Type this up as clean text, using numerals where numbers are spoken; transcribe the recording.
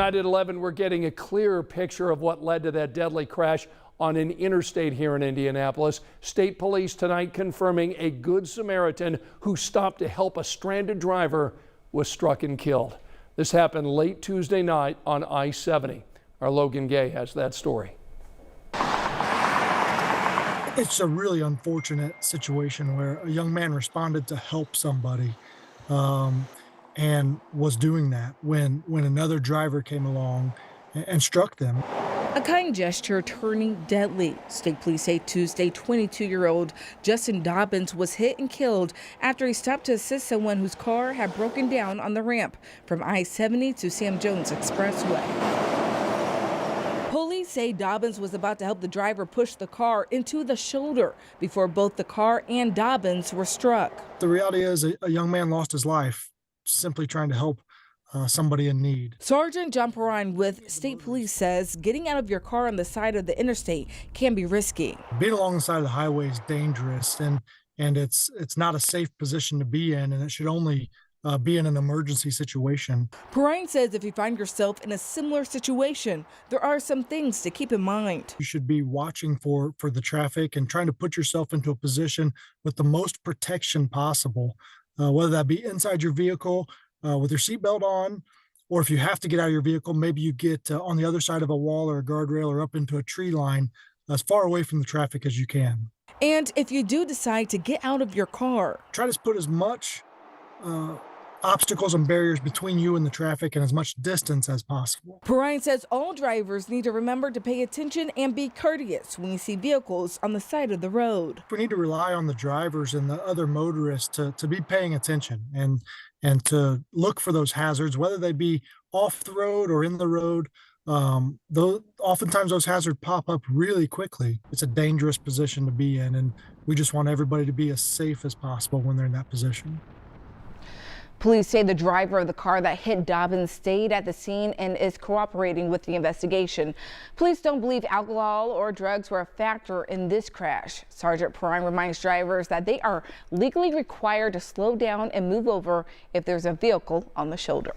Tonight at 11, we're getting a clearer picture of what led to that deadly crash on an interstate here in Indianapolis. State police tonight confirming a Good Samaritan who stopped to help a stranded driver was struck and killed. This happened late Tuesday night on I-70. Our Logan Gay has that story. It's a really unfortunate situation where a young man responded to help somebody and was doing that when another driver came along and struck them. A kind gesture turning deadly. State police say Tuesday 22-year-old Justin Dobbins was hit and killed after he stopped to assist someone whose car had broken down on the ramp from I-70 to Sam Jones Expressway. Police say Dobbins was about to help the driver push the car into the shoulder before both the car and Dobbins were struck. The reality is a young man lost his life simply trying to help somebody in need. Sergeant John Perrine with State Police says getting out of your car on the side of the interstate can be risky. Being along the side of the highway is dangerous, and it's not a safe position to be in, and it should only be in an emergency situation. Perrine says if you find yourself in a similar situation, there are some things to keep in mind. You should be watching for the traffic and trying to put yourself into a position with the most protection possible, whether that be inside your vehicle with your seatbelt on, or if you have to get out of your vehicle, maybe you get on the other side of a wall or a guardrail or up into a tree line as far away from the traffic as you can. And if you do decide to get out of your car, try to put as much obstacles and barriers between you and the traffic and as much distance as possible. Perrine says all drivers need to remember to pay attention and be courteous when you see vehicles on the side of the road. We need to rely on the drivers and the other motorists to be paying attention and to look for those hazards, whether they be off the road or in the road. Oftentimes those hazards pop up really quickly. It's a dangerous position to be in, and we just want everybody to be as safe as possible when they're in that position. Police say the driver of the car that hit Dobbins stayed at the scene and is cooperating with the investigation. Police don't believe alcohol or drugs were a factor in this crash. Sergeant Perrine reminds drivers that they are legally required to slow down and move over if there's a vehicle on the shoulder.